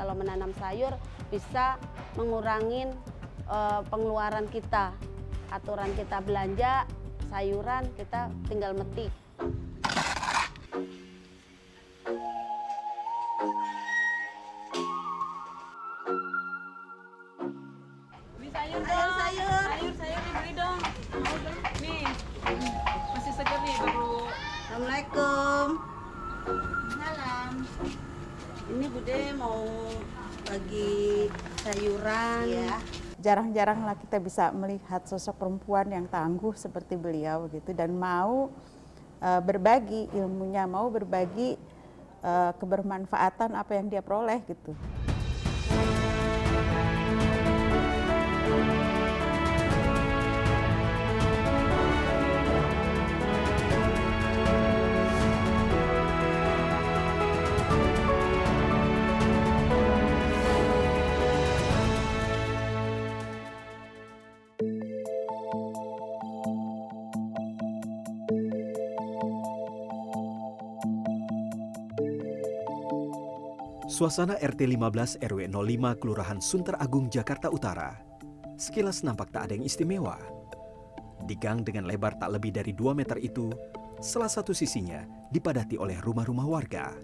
kalau menanam sayur bisa mengurangin pengeluaran kita. Aturan kita belanja sayuran, kita tinggal metik. Beli sayur dong. Sayur dibeli dong. Nih, masih segar nih baru. Assalamualaikum. Salam. Ini Bude mau bagi sayuran. Ya. Jarang-jaranglah kita bisa melihat sosok perempuan yang tangguh seperti beliau gitu dan mau berbagi ilmunya, mau berbagi kebermanfaatan apa yang dia peroleh gitu. Suasana RT 15 RW 05 Kelurahan Sunter Agung, Jakarta Utara. Sekilas nampak tak ada yang istimewa. Di gang dengan lebar tak lebih dari 2 meter itu, salah satu sisinya dipadati oleh rumah-rumah warga.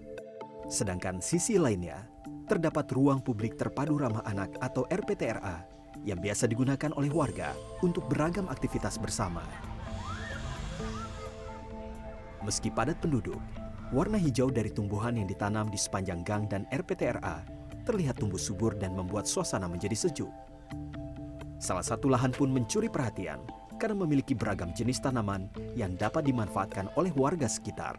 Sedangkan sisi lainnya, terdapat ruang publik terpadu ramah anak atau RPTRA yang biasa digunakan oleh warga untuk beragam aktivitas bersama. Meski padat penduduk, warna hijau dari tumbuhan yang ditanam di sepanjang gang dan RPTRA terlihat tumbuh subur dan membuat suasana menjadi sejuk. Salah satu lahan pun mencuri perhatian karena memiliki beragam jenis tanaman yang dapat dimanfaatkan oleh warga sekitar.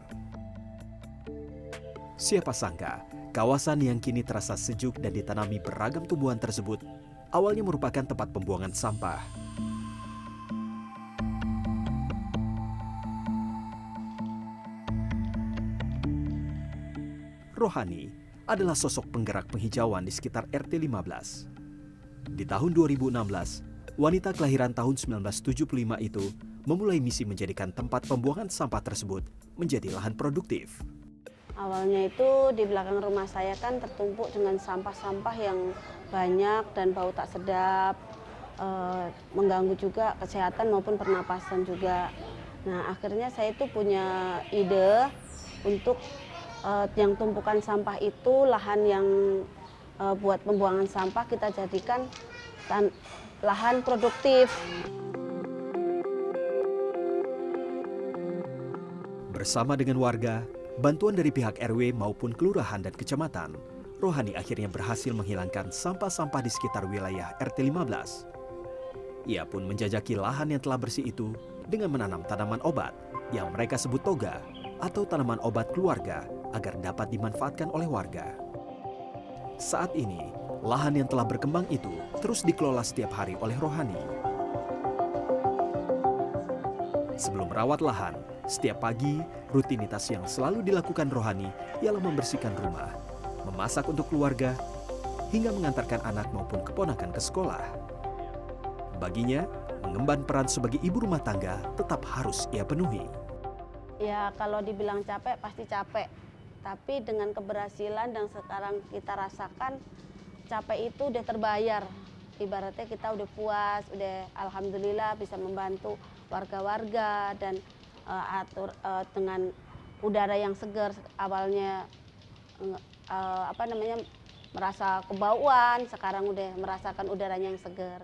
Siapa sangka, kawasan yang kini terasa sejuk dan ditanami beragam tumbuhan tersebut awalnya merupakan tempat pembuangan sampah. Rohani adalah sosok penggerak penghijauan di sekitar RT 15. Di tahun 2016, wanita kelahiran tahun 1975 itu memulai misi menjadikan tempat pembuangan sampah tersebut menjadi lahan produktif. Awalnya itu di belakang rumah saya kan tertumpuk dengan sampah-sampah yang banyak dan bau tak sedap, mengganggu juga kesehatan maupun pernapasan juga. Nah, akhirnya saya itu punya ide untuk yang tumpukan sampah itu, lahan yang buat pembuangan sampah kita jadikan lahan produktif. Bersama dengan warga, bantuan dari pihak RW maupun kelurahan dan kecamatan, Rohani akhirnya berhasil menghilangkan sampah-sampah di sekitar wilayah RT 15. Ia pun menjajaki lahan yang telah bersih itu dengan menanam tanaman obat yang mereka sebut toga atau tanaman obat keluarga agar dapat dimanfaatkan oleh warga. Saat ini, lahan yang telah berkembang itu terus dikelola setiap hari oleh Rohani. Sebelum merawat lahan, setiap pagi, rutinitas yang selalu dilakukan Rohani ialah membersihkan rumah, memasak untuk keluarga, hingga mengantarkan anak maupun keponakan ke sekolah. Baginya, mengemban peran sebagai ibu rumah tangga tetap harus ia penuhi. Ya kalau dibilang capek pasti capek, tapi dengan keberhasilan dan sekarang kita rasakan capek itu udah terbayar. Ibaratnya kita udah puas, udah alhamdulillah bisa membantu warga-warga dan dengan udara yang segar. Awalnya merasa kebauan, sekarang udah merasakan udaranya yang segar.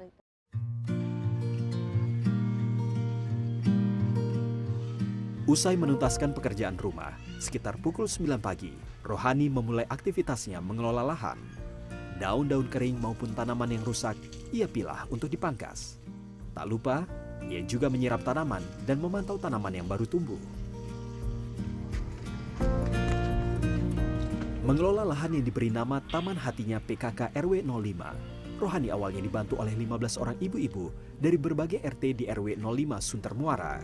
Usai menuntaskan pekerjaan rumah, sekitar pukul 9 pagi, Rohani memulai aktivitasnya mengelola lahan. Daun-daun kering maupun tanaman yang rusak, ia pilah untuk dipangkas. Tak lupa, ia juga menyiram tanaman dan memantau tanaman yang baru tumbuh. Mengelola lahan yang diberi nama Taman Hatinya PKK RW 05, Rohani awalnya dibantu oleh 15 orang ibu-ibu dari berbagai RT di RW 05 Sunter Muara.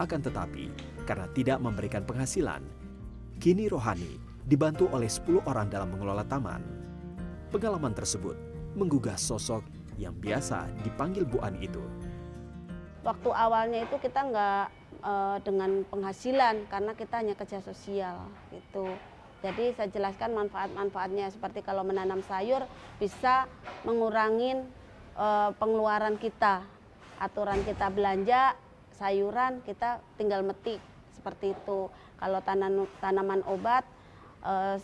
Akan tetapi, karena tidak memberikan penghasilan, kini Rohani dibantu oleh 10 orang dalam mengelola taman. Pengalaman tersebut menggugah sosok yang biasa dipanggil Bu Ani itu. Waktu awalnya itu kita nggak dengan penghasilan karena kita hanya kerja sosial gitu. Jadi saya jelaskan manfaat-manfaatnya, seperti kalau menanam sayur bisa mengurangi pengeluaran kita. Aturan kita belanja sayuran kita tinggal metik, seperti itu. Kalau tanaman obat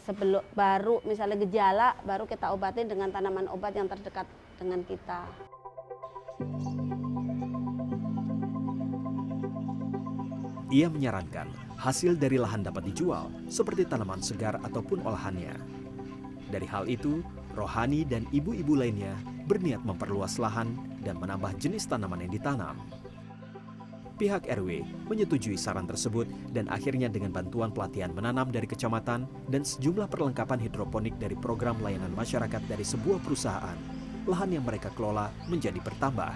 sebelum baru misalnya gejala baru kita obatin dengan tanaman obat yang terdekat dengan kita. Ia menyarankan hasil dari lahan dapat dijual seperti tanaman segar ataupun olahannya. Dari hal itu, Rohani dan ibu-ibu lainnya berniat memperluas lahan dan menambah jenis tanaman yang ditanam. Pihak RW menyetujui saran tersebut dan akhirnya dengan bantuan pelatihan menanam dari kecamatan dan sejumlah perlengkapan hidroponik dari program layanan masyarakat dari sebuah perusahaan, lahan yang mereka kelola menjadi bertambah.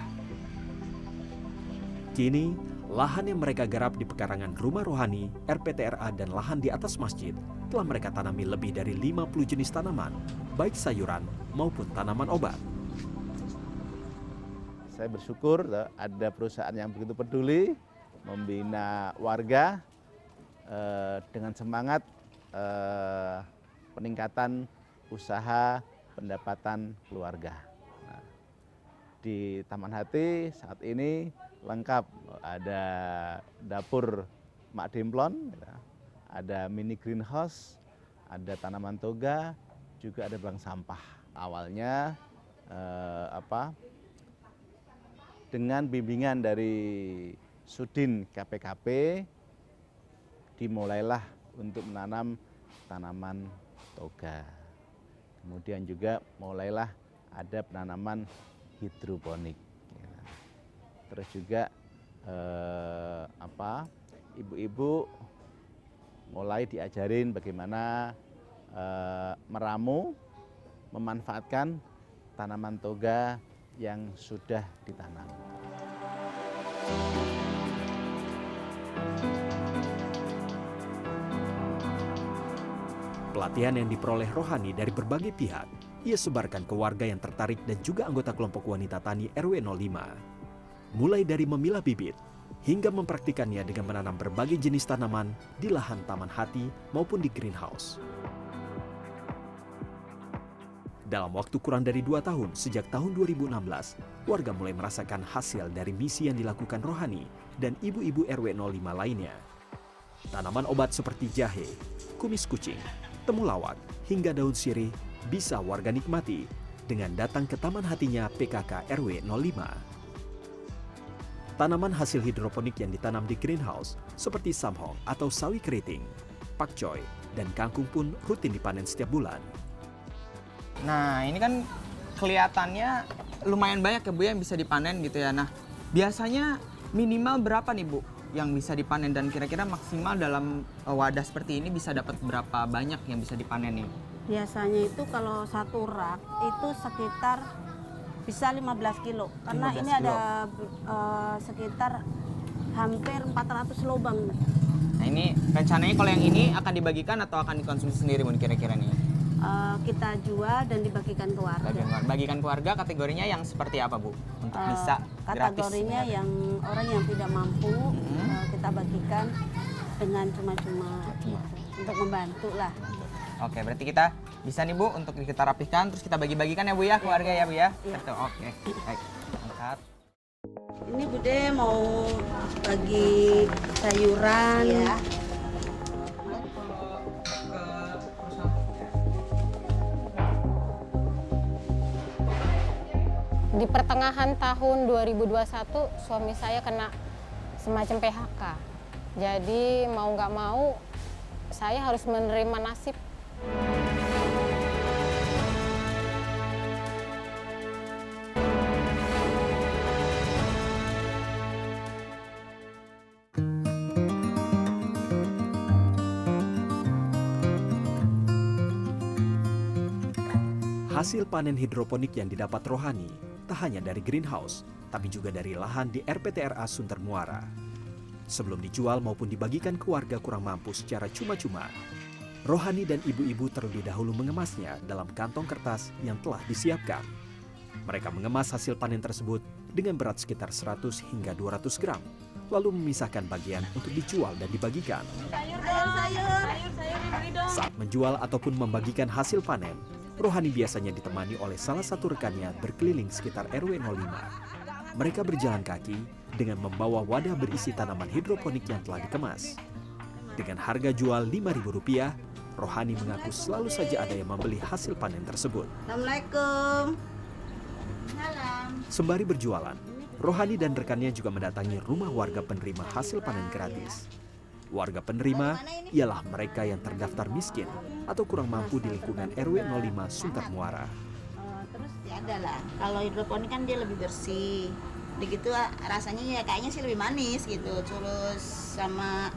Kini, lahan yang mereka garap di pekarangan Rumah Rohani, RPTRA, dan lahan di atas masjid telah mereka tanami lebih dari 50 jenis tanaman, baik sayuran maupun tanaman obat. Saya bersyukur ada perusahaan yang begitu peduli membina warga dengan semangat peningkatan usaha pendapatan keluarga. Nah, di Taman Hati saat ini lengkap, ada dapur Mak Demplon, ada mini greenhouse, ada tanaman toga, juga ada bank sampah. Awalnya dengan bimbingan dari Sudin KPKP dimulailah untuk menanam tanaman toga. Kemudian juga mulailah ada penanaman hidroponik. Terus juga ibu-ibu mulai diajarin bagaimana meramu, memanfaatkan tanaman toga yang sudah ditanam. Pelatihan yang diperoleh Rohani dari berbagai pihak, ia sebarkan ke warga yang tertarik dan juga anggota kelompok wanita tani RW 05. Mulai dari memilah bibit, hingga mempraktikannya dengan menanam berbagai jenis tanaman di lahan Taman Hati maupun di greenhouse. Dalam waktu kurang dari 2 tahun, sejak tahun 2016, warga mulai merasakan hasil dari misi yang dilakukan Rohani dan ibu-ibu RW 05 lainnya. Tanaman obat seperti jahe, kumis kucing, temulawak, hingga daun sirih bisa warga nikmati dengan datang ke Taman Hatinya PKK RW 05. Tanaman hasil hidroponik yang ditanam di greenhouse seperti samhong atau sawi keriting, pakcoy, dan kangkung pun rutin dipanen setiap bulan. Nah, ini kan kelihatannya lumayan banyak ya Bu yang bisa dipanen gitu ya. Nah, biasanya minimal berapa nih Bu yang bisa dipanen dan kira-kira maksimal dalam wadah seperti ini bisa dapat berapa banyak yang bisa dipanen nih? Biasanya itu kalau satu rak itu sekitar bisa 15 kilo. Karena 15 ini kilo. ada sekitar hampir 400 lubang. Nah, ini rencananya kalau yang ini akan dibagikan atau akan dikonsumsi sendiri Bu kira-kira nih? Kita jual dan dibagikan ke warga. Bagikan keluarga, kategorinya yang seperti apa Bu? Untuk bisa gratis. Kategorinya yang orang yang tidak mampu kita bagikan dengan cuma-cuma gitu, untuk membantu lah. Oke, berarti kita bisa nih Bu untuk kita rapihkan terus kita bagi-bagikan ya Bu ya keluarga ya Bu ya. Iya. Betul. Oke. Baik. Angkat. Ini Bude mau bagi sayuran. Ya. Di pertengahan tahun 2021 suami saya kena semacam PHK. Jadi mau nggak mau saya harus menerima nasib. Hasil panen hidroponik yang didapat Rohani tak hanya dari greenhouse, tapi juga dari lahan di RPTRA Sunter Muara. Sebelum dijual maupun dibagikan ke warga kurang mampu secara cuma-cuma, Rohani dan ibu-ibu terlebih dahulu mengemasnya dalam kantong kertas yang telah disiapkan. Mereka mengemas hasil panen tersebut dengan berat sekitar 100 hingga 200 gram, lalu memisahkan bagian untuk dijual dan dibagikan. Sayur dong, sayur dibeli dong. Saat menjual ataupun membagikan hasil panen, Rohani biasanya ditemani oleh salah satu rekannya berkeliling sekitar RW 05. Mereka berjalan kaki dengan membawa wadah berisi tanaman hidroponik yang telah dikemas. Dengan harga jual Rp5.000, Rohani mengaku selalu saja ada yang membeli hasil panen tersebut. Assalamualaikum. Sembari berjualan, Rohani dan rekannya juga mendatangi rumah warga penerima hasil panen gratis. Warga penerima ialah mereka yang terdaftar miskin atau kurang mampu di lingkungan RW 05 Sunter Muara. Terus ya ada lah, kalau hidroponik kan dia lebih bersih, begitu rasanya ya kayaknya sih lebih manis gitu, terus sama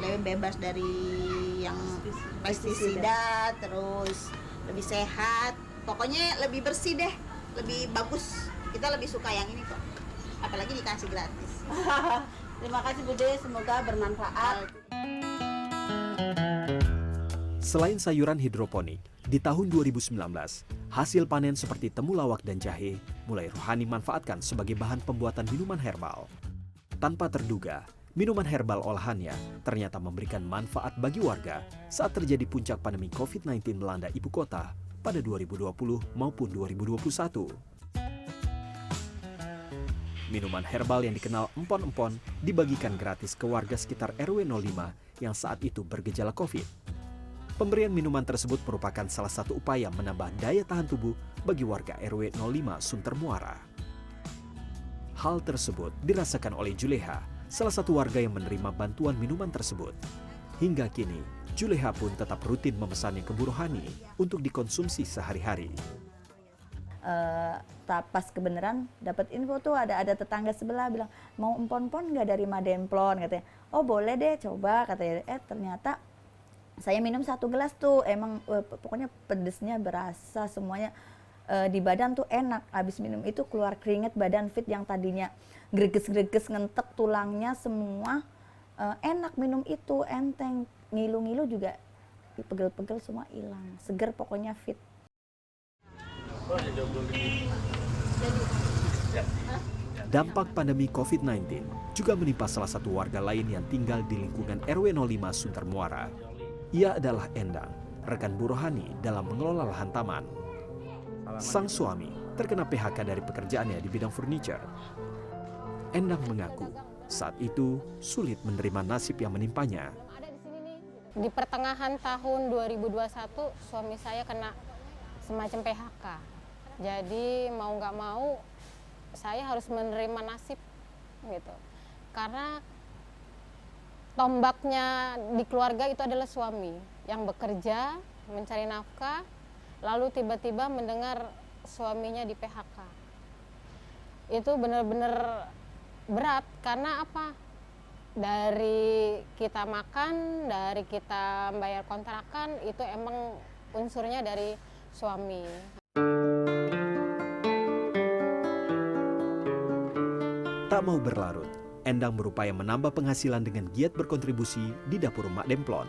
lebih bebas dari yang pestisida, terus lebih sehat, pokoknya lebih bersih deh, lebih bagus. Kita lebih suka yang ini kok, apalagi dikasih gratis. Terima kasih Bude, semoga bermanfaat. Selain sayuran hidroponik, di tahun 2019, hasil panen seperti temulawak dan jahe mulai Rohani manfaatkan sebagai bahan pembuatan minuman herbal. Tanpa terduga, minuman herbal olahannya ternyata memberikan manfaat bagi warga saat terjadi puncak pandemi COVID-19 melanda ibu kota pada 2020 maupun 2021. Minuman herbal yang dikenal empon-empon dibagikan gratis ke warga sekitar RW 05 yang saat itu bergejala COVID. Pemberian minuman tersebut merupakan salah satu upaya menambah daya tahan tubuh bagi warga RW 05 Sunter Muara. Hal tersebut dirasakan oleh Juleha, salah satu warga yang menerima bantuan minuman tersebut. Hingga kini, Juleha pun tetap rutin memesannya ke Bu Rohani untuk dikonsumsi sehari-hari. Pas kebenaran dapat info tuh ada tetangga sebelah bilang mau empon-empon nggak dari Mademplon katanya. Oh boleh deh coba katanya. Ternyata saya minum 1 gelas tuh emang pokoknya pedesnya berasa semuanya di badan tuh enak. Habis minum itu keluar keringet, badan fit yang tadinya greges-greges ngentek tulangnya semua enak minum itu, enteng, ngilu-ngilu juga pegel-pegel semua hilang, seger pokoknya fit. Dampak pandemi COVID-19 juga menimpa salah satu warga lain yang tinggal di lingkungan RW 05 Sunter Muara. Ia adalah Endang, rekan Bu Rohani dalam mengelola lahan taman. Sang suami terkena PHK dari pekerjaannya di bidang furniture. Endang mengaku saat itu sulit menerima nasib yang menimpanya. Di pertengahan tahun 2021 suami saya kena semacam PHK. Jadi mau nggak mau saya harus menerima nasib gitu. Karena tombaknya di keluarga itu adalah suami yang bekerja, mencari nafkah, lalu tiba-tiba mendengar suaminya di PHK. Itu benar-benar berat karena apa? Dari kita makan, dari kita bayar kontrakan, itu emang unsurnya dari suami. Tak mau berlarut, Endang berupaya menambah penghasilan dengan giat berkontribusi di dapur Mak Demplon.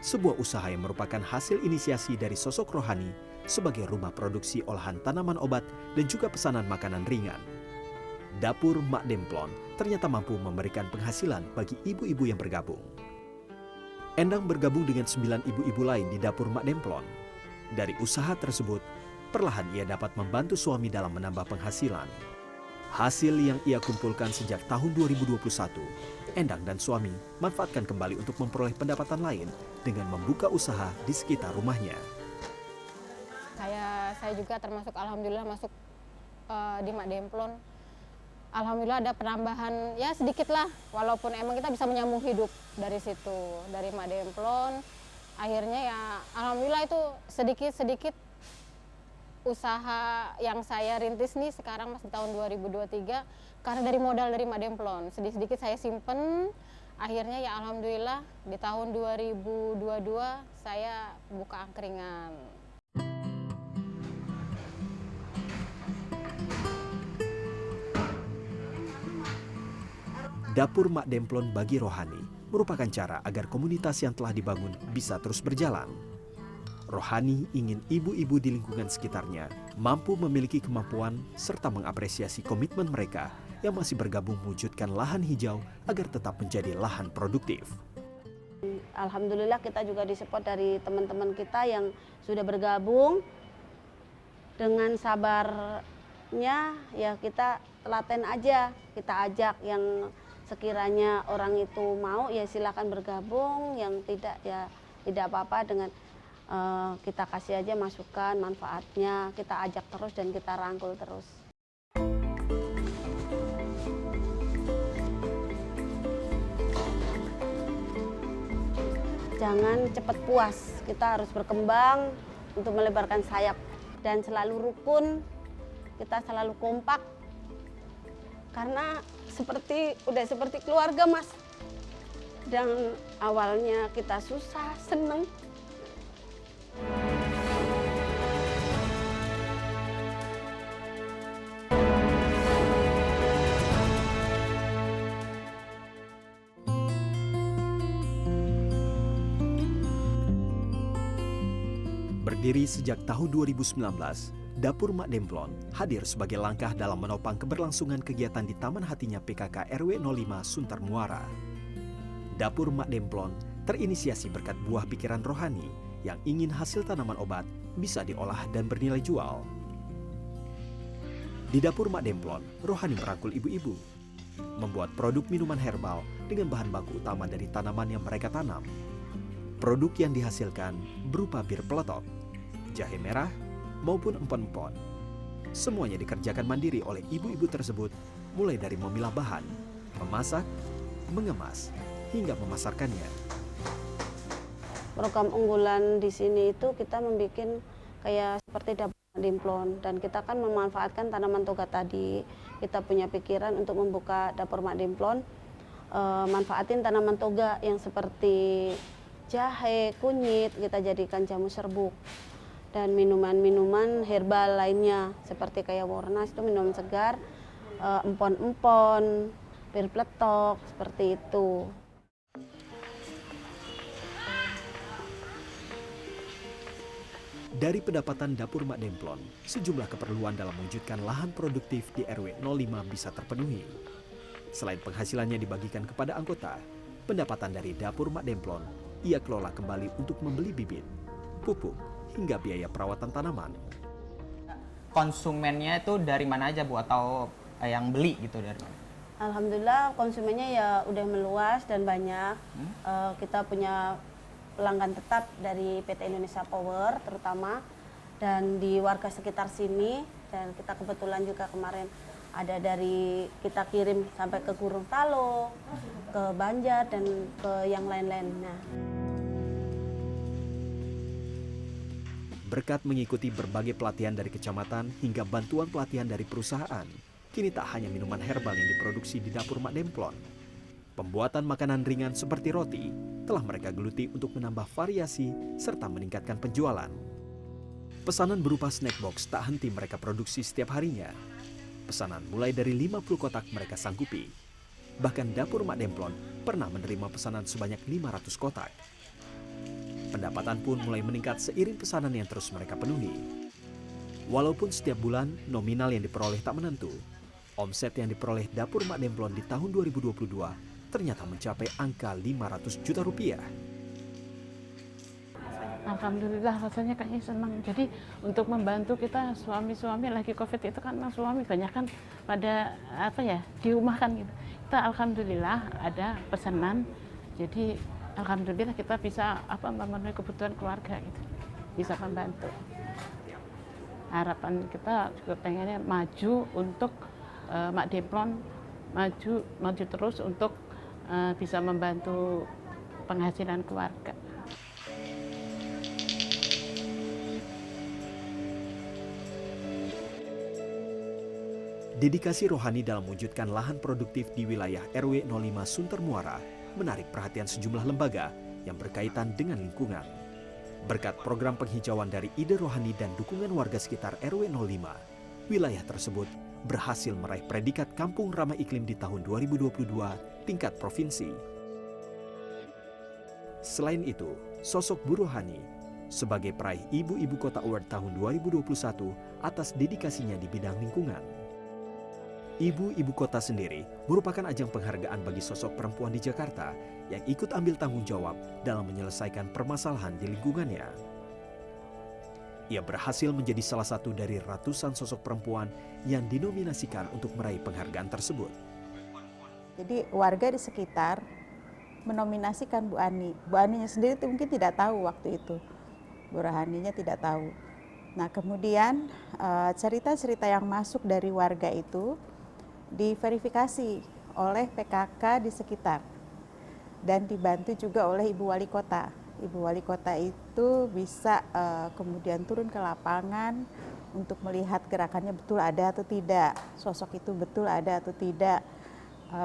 Sebuah usaha yang merupakan hasil inisiasi dari sosok Rohani sebagai rumah produksi olahan tanaman obat dan juga pesanan makanan ringan. Dapur Mak Demplon ternyata mampu memberikan penghasilan bagi ibu-ibu yang bergabung. Endang bergabung dengan 9 ibu-ibu lain di dapur Mak Demplon. Dari usaha tersebut, perlahan ia dapat membantu suami dalam menambah penghasilan. Hasil yang ia kumpulkan sejak tahun 2021, Endang dan suami manfaatkan kembali untuk memperoleh pendapatan lain dengan membuka usaha di sekitar rumahnya. Saya juga termasuk alhamdulillah masuk di Mak Demplon. Alhamdulillah ada penambahan ya sedikit lah, walaupun emang kita bisa menyambung hidup dari situ, dari Mak Demplon. Akhirnya ya alhamdulillah itu sedikit-sedikit usaha yang saya rintis nih sekarang masih tahun 2023 karena dari modal dari Mak Demplon. Sedikit-sedikit saya simpen, akhirnya ya alhamdulillah di tahun 2022 saya buka angkringan. Dapur Mak Demplon bagi Rohani merupakan cara agar komunitas yang telah dibangun bisa terus berjalan. Rohani ingin ibu-ibu di lingkungan sekitarnya mampu memiliki kemampuan serta mengapresiasi komitmen mereka yang masih bergabung mewujudkan lahan hijau agar tetap menjadi lahan produktif. alhamdulillah kita juga disupport dari teman-teman kita yang sudah bergabung. Dengan sabarnya ya kita telaten aja, kita ajak yang sekiranya orang itu mau ya silakan bergabung, yang tidak ya tidak apa-apa, dengan kita kasih aja masukan, manfaatnya, kita ajak terus dan kita rangkul terus. Jangan cepat puas, kita harus berkembang untuk melebarkan sayap dan selalu rukun, kita selalu kompak. Karena udah seperti keluarga, Mas. Dan awalnya kita susah, seneng. Berdiri sejak tahun 2019, Dapur Mak Demplon hadir sebagai langkah dalam menopang keberlangsungan kegiatan di Taman Hatinya PKK RW 05 Suntar Muara. Dapur Mak Demplon terinisiasi berkat buah pikiran rohani yang ingin hasil tanaman obat bisa diolah dan bernilai jual. Di Dapur Mak Demplon, rohani merangkul ibu-ibu, membuat produk minuman herbal dengan bahan baku utama dari tanaman yang mereka tanam. Produk yang dihasilkan berupa bir peletok, jahe merah, maupun empon-empon. Semuanya dikerjakan mandiri oleh ibu-ibu tersebut, mulai dari memilah bahan, memasak, mengemas, hingga memasarkannya. Program unggulan di sini itu kita membuat kayak seperti Dapur Mak Demplon, dan kita kan memanfaatkan tanaman toga tadi. Kita punya pikiran untuk membuka Dapur Mak Demplon, manfaatin tanaman toga yang seperti jahe, kunyit, kita jadikan jamu serbuk. Dan minuman-minuman herbal lainnya seperti kayak Warnas itu minuman segar, empon-empon, bir peletok, seperti itu. Dari pendapatan Dapur Mak Demplon, sejumlah keperluan dalam mewujudkan lahan produktif di RW 05 bisa terpenuhi. Selain penghasilannya dibagikan kepada anggota, pendapatan dari Dapur Mak Demplon ia kelola kembali untuk membeli bibit, pupuk, hingga biaya perawatan tanaman. Konsumennya itu dari mana aja Bu, atau yang beli gitu dari mana? Alhamdulillah konsumennya ya udah meluas dan banyak. Kita punya pelanggan tetap dari PT Indonesia Power terutama, dan di warga sekitar sini, dan kita kebetulan juga kemarin ada dari kita kirim sampai ke Gorontalo, ke Banjar, dan ke yang lain-lainnya. Berkat mengikuti berbagai pelatihan dari kecamatan hingga bantuan pelatihan dari perusahaan, kini tak hanya minuman herbal yang diproduksi di Dapur Mak Demplon. Pembuatan makanan ringan seperti roti telah mereka geluti untuk menambah variasi serta meningkatkan penjualan. Pesanan berupa snack box tak henti mereka produksi setiap harinya. Pesanan mulai dari 50 kotak mereka sanggupi. Bahkan Dapur Mak Demplon pernah menerima pesanan sebanyak 500 kotak. Pendapatan pun mulai meningkat seiring pesanan yang terus mereka penuhi. Walaupun setiap bulan nominal yang diperoleh tak menentu, omset yang diperoleh Dapur Mak Demplon di tahun 2022 ternyata mencapai angka 500 juta rupiah. Alhamdulillah, rasanya kayaknya senang. Jadi untuk membantu kita suami-suami lagi COVID itu kan suami banyak kan pada di rumah kan gitu. Kita alhamdulillah ada pesanan. Jadi alhamdulillah kita bisa memenuhi kebutuhan keluarga gitu. Bisa membantu. Harapan kita juga pengennya maju untuk Mak Demplon maju terus untuk bisa membantu penghasilan keluarga. Dedikasi rohani dalam mewujudkan lahan produktif di wilayah RW 05 Suntar Muara menarik perhatian sejumlah lembaga yang berkaitan dengan lingkungan. Berkat program penghijauan dari ide rohani dan dukungan warga sekitar RW 05, wilayah tersebut berhasil meraih predikat Kampung Ramah Iklim di tahun 2022 tingkat provinsi. Selain itu, sosok Bu Rohani sebagai peraih Ibu-Ibu Kota Award tahun 2021 atas dedikasinya di bidang lingkungan. Ibu-ibu kota sendiri merupakan ajang penghargaan bagi sosok perempuan di Jakarta yang ikut ambil tanggung jawab dalam menyelesaikan permasalahan di lingkungannya. Ia berhasil menjadi salah satu dari ratusan sosok perempuan yang dinominasikan untuk meraih penghargaan tersebut. Jadi warga di sekitar menominasikan Bu Ani. Bu Aninya sendiri mungkin tidak tahu waktu itu. Bu Rohaninya tidak tahu. Nah kemudian cerita-cerita yang masuk dari warga itu diverifikasi oleh PKK di sekitar dan dibantu juga oleh Ibu Wali Kota. Ibu Wali Kota itu bisa kemudian turun ke lapangan untuk melihat gerakannya betul ada atau tidak, sosok itu betul ada atau tidak,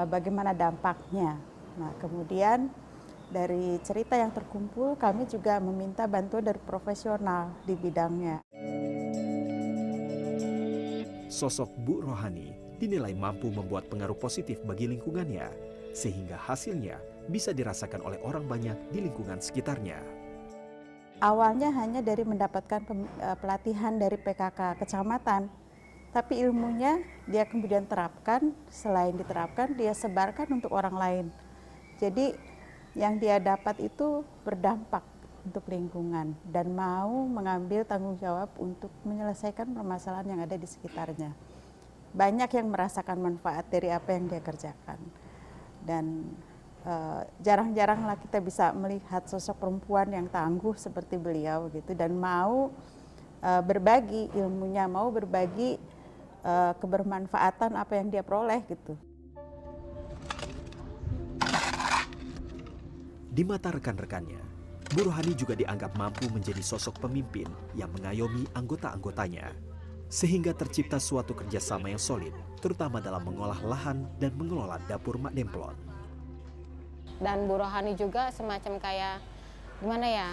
bagaimana dampaknya. Nah kemudian dari cerita yang terkumpul kami juga meminta bantuan dari profesional di bidangnya. Sosok Bu Rohani dinilai mampu membuat pengaruh positif bagi lingkungannya, sehingga hasilnya bisa dirasakan oleh orang banyak di lingkungan sekitarnya. Awalnya hanya dari mendapatkan pelatihan dari PKK kecamatan, tapi ilmunya dia kemudian terapkan, selain diterapkan dia sebarkan untuk orang lain. Jadi yang dia dapat itu berdampak untuk lingkungan dan mau mengambil tanggung jawab untuk menyelesaikan permasalahan yang ada di sekitarnya. Banyak yang merasakan manfaat dari apa yang dia kerjakan. Dan jarang-jaranglah kita bisa melihat sosok perempuan yang tangguh seperti beliau gitu dan mau berbagi ilmunya, mau berbagi kebermanfaatan apa yang dia peroleh gitu. Di mata rekan-rekannya, Bu Rohani juga dianggap mampu menjadi sosok pemimpin yang mengayomi anggota-anggotanya, sehingga tercipta suatu kerjasama yang solid, terutama dalam mengolah lahan dan mengelola dapur Mak Demplon. Dan Bu Rohani juga semacam kayak gimana ya,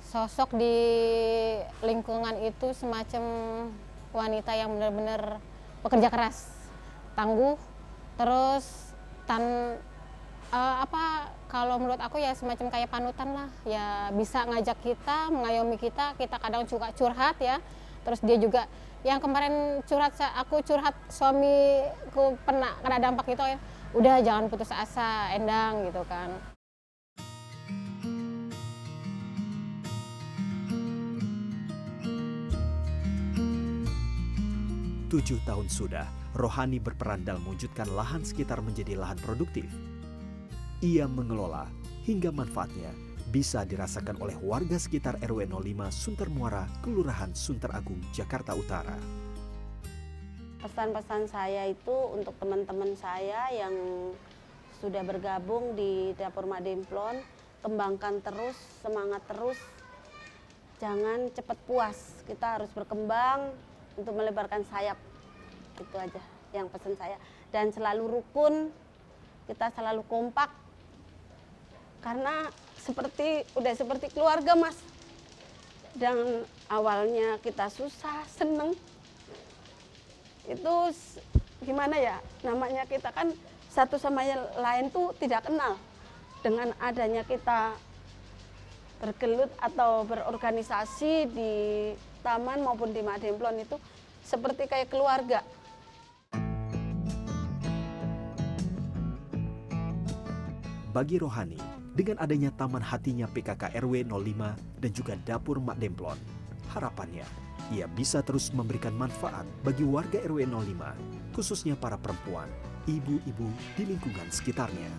sosok di lingkungan itu semacam wanita yang benar-benar pekerja keras, tangguh, terus kalau menurut aku ya semacam kayak panutan lah, ya bisa ngajak kita, mengayomi kita kadang juga curhat ya, terus dia juga yang kemarin aku curhat suamiku kena dampak itu ya, udah jangan putus asa, Endang gitu kan. Tujuh tahun sudah, Rohani berperan dalam mewujudkan lahan sekitar menjadi lahan produktif. Ia mengelola hingga manfaatnya bisa dirasakan oleh warga sekitar RW 05 Sunter Muara, Kelurahan Sunter Agung, Jakarta Utara. Pesan-pesan saya itu untuk teman-teman saya yang sudah bergabung di Dapur Mak Demplon, kembangkan terus, semangat terus, jangan cepat puas, kita harus berkembang untuk melebarkan sayap, itu aja yang pesan saya. Dan selalu rukun, kita selalu kompak, karena udah seperti keluarga Mas. Dan awalnya kita susah, seneng, itu gimana ya, namanya kita kan satu sama yang lain tuh tidak kenal. Dengan adanya kita bergelut atau berorganisasi di taman maupun di Mak Demplon itu seperti kayak keluarga. Bagi Rohani, dengan adanya taman hatinya PKK RW 05 dan juga dapur Mak Demplon, harapannya ia bisa terus memberikan manfaat bagi warga RW 05, khususnya para perempuan, ibu-ibu di lingkungan sekitarnya.